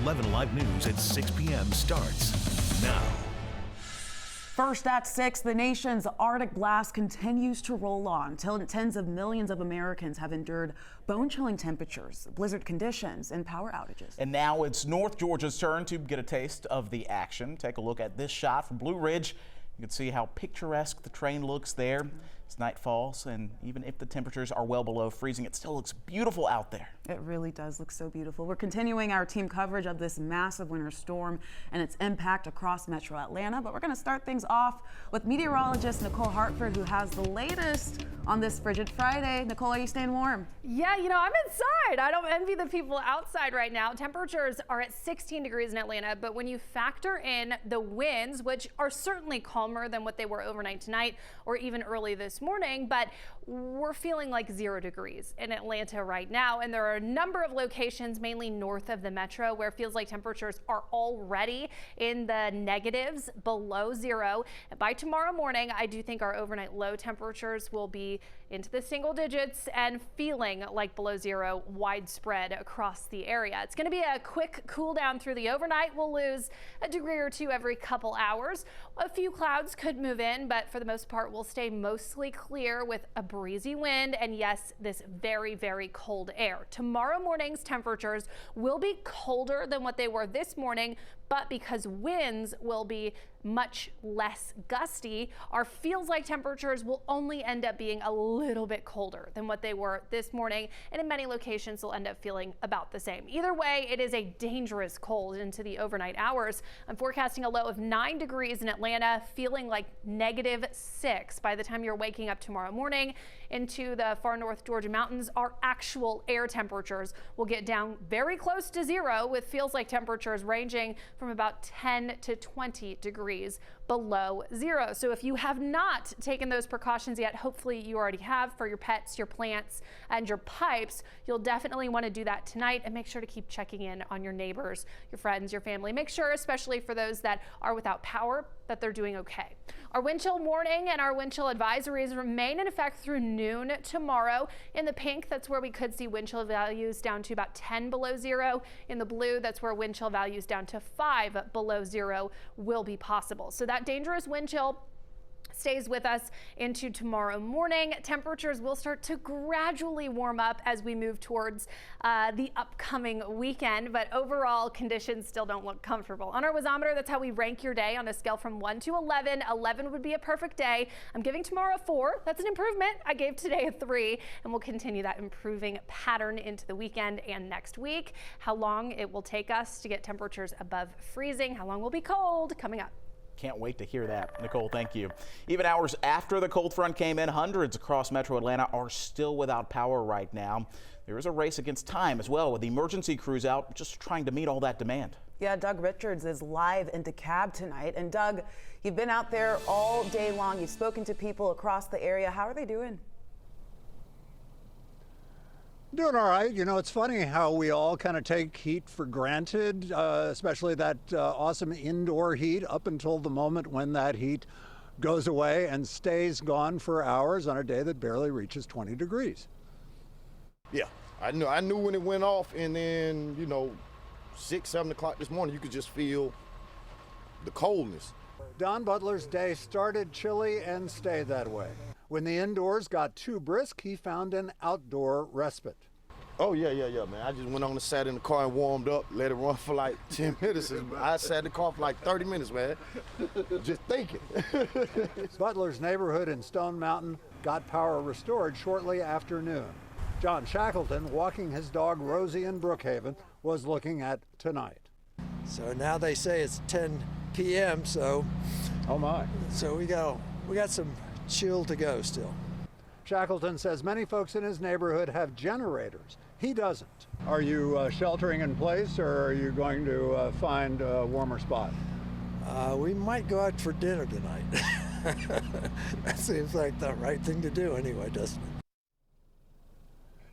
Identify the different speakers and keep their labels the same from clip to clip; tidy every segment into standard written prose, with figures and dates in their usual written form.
Speaker 1: 11 Live News at 6 p.m. starts now.
Speaker 2: First at 6, the nation's Arctic blast continues to roll on. Tens of millions of Americans have endured bone-chilling temperatures, blizzard conditions, and power outages.
Speaker 3: And now it's North Georgia's turn to get a taste of the action. Take a look at this shot from Blue Ridge. You can see how picturesque the train looks there as night falls, and even if the temperatures are well below freezing, it still looks beautiful out there.
Speaker 2: It really does look so beautiful. We're continuing our team coverage of this massive winter storm and its impact across metro Atlanta, but we're going to start things off with meteorologist Nicole Hartford, who has the latest on this frigid Friday. Nicole, are you staying warm?
Speaker 4: Yeah, you know, I'm inside. I don't envy the people outside right now. Temperatures are at 16 degrees in Atlanta, but when you factor in the winds, which are certainly calmer than what they were overnight tonight or even early this morning, but we're feeling like 0 degrees in Atlanta right now. And there are a number of locations, mainly north of the metro, where it feels like temperatures are already in the negatives, below 0. By tomorrow morning, I do think our overnight low temperatures will be into the single digits and feeling like below 0 widespread across the area. It's going to be a quick cool down through the overnight. We'll lose a degree or two every couple hours. A few clouds could move in, but for the most part, we'll stay mostly clear with a breezy wind and, yes, this very, very cold air. Tomorrow morning's temperatures will be colder than what they were this morning, but because winds will be much less gusty, our feels like temperatures will only end up being a little bit colder than what they were this morning, and in many locations will end up feeling about the same. Either way, it is a dangerous cold into the overnight hours. I'm forecasting a low of 9 degrees in Atlanta, feeling like -6 by the time you're waking up tomorrow morning. Into the far north Georgia mountains, our actual air temperatures will get down very close to 0, with feels like temperatures ranging from about 10 to 20 degrees below 0. So if you have not taken those precautions yet, hopefully you already have for your pets, your plants, and your pipes. You'll definitely want to do that tonight, and make sure to keep checking in on your neighbors, your friends, your family. Make sure, especially for those that are without power, that they're doing okay. Our wind chill warning and our wind chill advisories remain in effect through noon tomorrow. In the pink, that's where we could see wind chill values down to about 10 below 0. In the blue, that's where wind chill values down to 5 below 0 will be possible. So that dangerous wind chill stays with us into tomorrow morning. Temperatures will start to gradually warm up as we move towards the upcoming weekend, but overall conditions still don't look comfortable. On our Wizometer, that's how we rank your day on a scale from 1 to 11. 11 would be a perfect day. I'm giving tomorrow a 4. That's an improvement. I gave today a 3, and we'll continue that improving pattern into the weekend and next week. How long it will take us to get temperatures above freezing, how long will be cold, coming up.
Speaker 3: Can't wait to hear that. Nicole, thank you. Even hours after the cold front came in, hundreds across metro Atlanta are still without power right now. There is a race against time as well, with emergency crews out just trying to meet all that demand.
Speaker 2: Yeah, Doug Richards is live in DeKalb tonight. And Doug, you've been out there all day long. You've spoken to people across the area. How are they doing?
Speaker 5: Doing all right. You know, it's funny how we all kind of take heat for granted, especially that awesome indoor heat, up until the moment when that heat goes away and stays gone for hours on a day that barely reaches 20 degrees.
Speaker 6: Yeah, I knew when it went off, and then, you know, 6, 7 o'clock this morning, you could just feel the coldness.
Speaker 5: Don Butler's day started chilly and stayed that way. When the indoors got too brisk, he found an outdoor respite.
Speaker 6: Oh, yeah, man. I just went on and sat in the car and warmed up, let it run for like 10 minutes. I sat in the car for like 30 minutes, man, just thinking.
Speaker 5: Butler's neighborhood in Stone Mountain got power restored shortly after noon. John Shackleton, walking his dog Rosie in Brookhaven, was looking at tonight.
Speaker 7: So now they say it's 10 p.m., so...
Speaker 5: Oh, my.
Speaker 7: So we got some chill to go still.
Speaker 5: Shackleton says many folks in his neighborhood have generators. He doesn't. Are you sheltering in place, or are you going to find a warmer spot?
Speaker 7: We might go out for dinner tonight. That seems like the right thing to do anyway, doesn't it?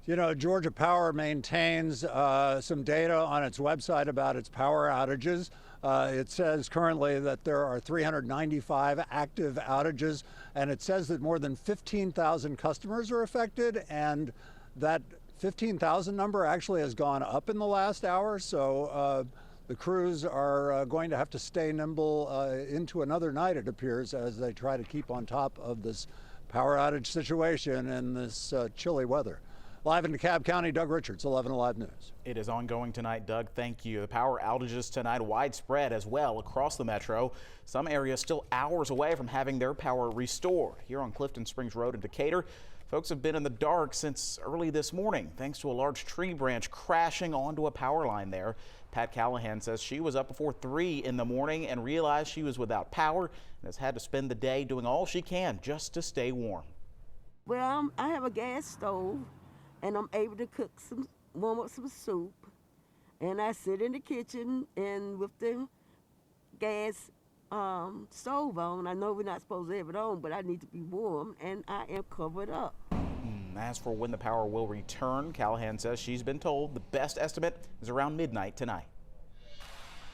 Speaker 5: You know, Georgia Power maintains some data on its website about its power outages. It says currently that there are 395 active outages, and it says that more than 15,000 customers are affected, and that 15,000 number actually has gone up in the last hour. So The crews are going to have to stay nimble into another night, it appears, as they try to keep on top of this power outage situation in this chilly weather. Live in DeKalb County, Doug Richards, 11 Alive News.
Speaker 3: It is ongoing tonight, Doug. Thank you. The power outages tonight widespread as well across the metro. Some areas still hours away from having their power restored. Here on Clifton Springs Road in Decatur, folks have been in the dark since early this morning, thanks to a large tree branch crashing onto a power line there. Pat Callahan says she was up before 3 in the morning and realized she was without power and has had to spend the day doing all she can just to stay warm.
Speaker 8: Well, I have a gas stove, and I'm able to warm up some soup. And I sit in the kitchen and with the gas stove on. I know we're not supposed to have it on, but I need to be warm, and I am covered up.
Speaker 3: As for when the power will return, Callahan says she's been told the best estimate is around midnight tonight.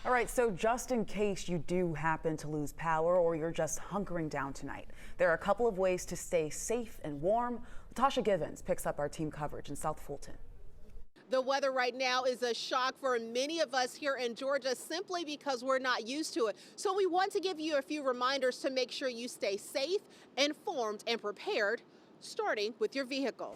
Speaker 2: All right, so just in case you do happen to lose power or you're just hunkering down tonight, there are a couple of ways to stay safe and warm. Latasha Givens picks up our team coverage in South Fulton.
Speaker 9: The weather right now is a shock for many of us here in Georgia simply because we're not used to it. So we want to give you a few reminders to make sure you stay safe, informed, and prepared, starting with your vehicle.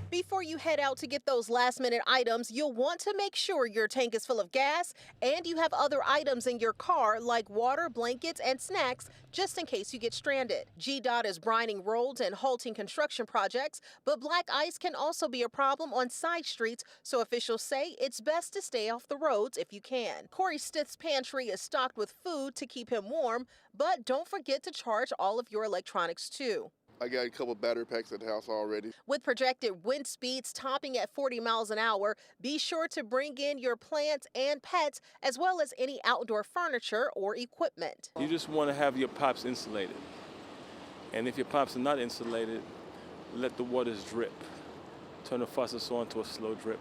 Speaker 9: Before you head out to get those last-minute items, you'll want to make sure your tank is full of gas and you have other items in your car like water, blankets, and snacks just in case you get stranded. GDOT is brining roads and halting construction projects, but black ice can also be a problem on side streets, so officials say it's best to stay off the roads if you can. Corey Stith's pantry is stocked with food to keep him warm, but don't forget to charge all of your electronics too.
Speaker 10: I got a couple battery packs at the house already.
Speaker 9: With projected wind speeds topping at 40 miles an hour, be sure to bring in your plants and pets, as well as any outdoor furniture or equipment.
Speaker 11: You just want to have your pipes insulated. And if your pipes are not insulated, let the waters drip. Turn the faucets on to a slow drip,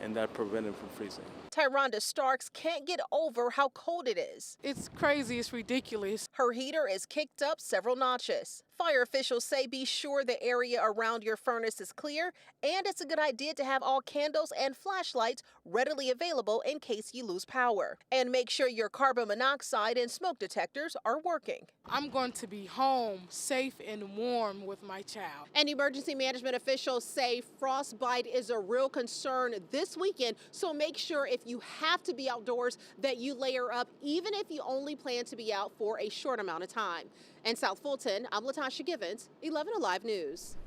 Speaker 11: and that prevents them from freezing.
Speaker 9: Tyronda Starks can't get over how cold it is.
Speaker 12: It's crazy, it's ridiculous.
Speaker 9: Her heater is kicked up several notches. Fire officials say be sure the area around your furnace is clear, and it's a good idea to have all candles and flashlights readily available in case you lose power. And make sure your carbon monoxide and smoke detectors are working.
Speaker 12: I'm going to be home, safe and warm with my child.
Speaker 9: And emergency management officials say frostbite is a real concern this weekend, so make sure if you have to be outdoors that you layer up, even if you only plan to be out for a short amount of time. In South Fulton, I'm Latasha Givens, 11 Alive News.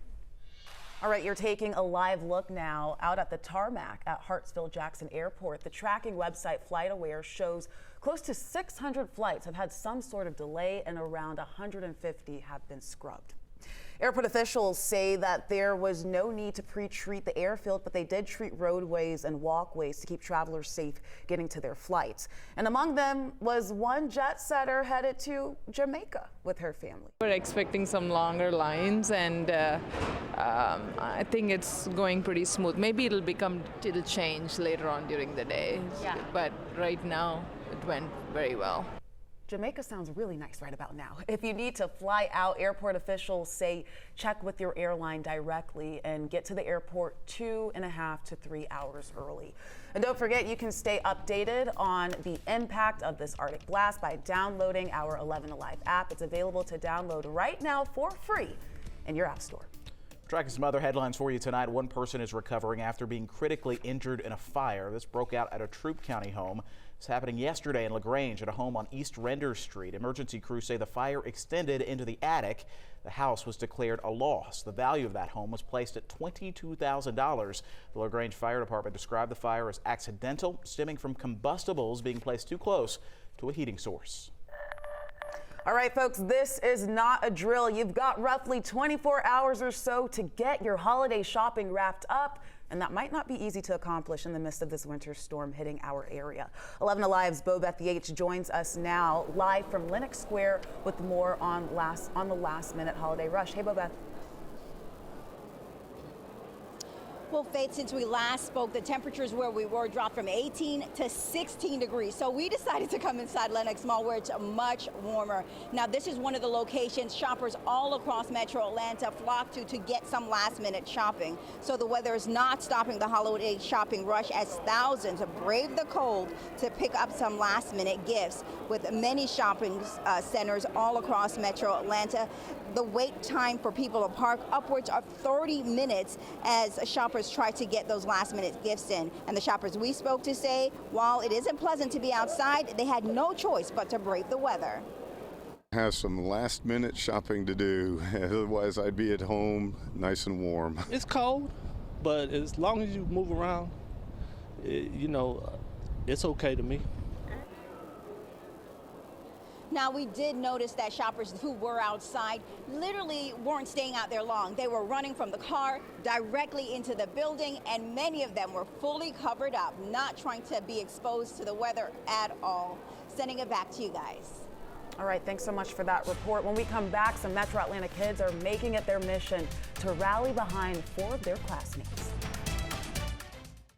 Speaker 2: All right, you're taking a live look now out at the tarmac at Hartsfield-Jackson Airport. The tracking website FlightAware shows close to 600 flights have had some sort of delay and around 150 have been scrubbed. Airport officials say that there was no need to pre-treat the airfield, but they did treat roadways and walkways to keep travelers safe getting to their flights. And among them was one jet setter headed to Jamaica with her family.
Speaker 13: We're expecting some longer lines, and I think it's going pretty smooth. Maybe it'll change later on during the day. Yeah. But right now it went very well.
Speaker 2: Jamaica sounds really nice right about now. If you need to fly out, airport officials say check with your airline directly and get to the airport 2.5 to 3 hours early. And don't forget, you can stay updated on the impact of this Arctic blast by downloading our 11 Alive app. It's available to download right now for free in your app store.
Speaker 3: Tracking some other headlines for you tonight. One person is recovering after being critically injured in a fire. This broke out at a Troup County home. It's happening yesterday in LaGrange at a home on East Render Street. Emergency crews say the fire extended into the attic. The house was declared a loss. The value of that home was placed at $22,000. The LaGrange Fire Department described the fire as accidental, stemming from combustibles being placed too close to a heating source.
Speaker 2: All right, folks, this is not a drill. You've got roughly 24 hours or so to get your holiday shopping wrapped up, and that might not be easy to accomplish in the midst of this winter storm hitting our area. 11 Alive's Bo Beth Yates joins us now live from Lenox Square with more on the last minute holiday rush. Hey, Bo Beth.
Speaker 14: Well, Faith, since we last spoke, the temperatures where we were dropped from 18 to 16 degrees. So we decided to come inside Lenox Mall where it's much warmer. Now, this is one of the locations shoppers all across Metro Atlanta flock to get some last-minute shopping. So the weather is not stopping the holiday shopping rush as thousands brave the cold to pick up some last-minute gifts. With many shopping centers all across Metro Atlanta, the wait time for people to park upwards of 30 minutes as shoppers try to get those last-minute gifts in. And the shoppers we spoke to say, while it isn't pleasant to be outside, they had no choice but to brave the weather.
Speaker 15: Have some last-minute shopping to do. Otherwise, I'd be at home, nice and warm.
Speaker 16: It's cold, but as long as you move around, it's okay to me.
Speaker 14: Now, we did notice that shoppers who were outside literally weren't staying out there long. They were running from the car directly into the building, and many of them were fully covered up, not trying to be exposed to the weather at all. Sending it back to you guys.
Speaker 2: All right, thanks so much for that report. When we come back, some Metro Atlanta kids are making it their mission to rally behind 4 of their classmates.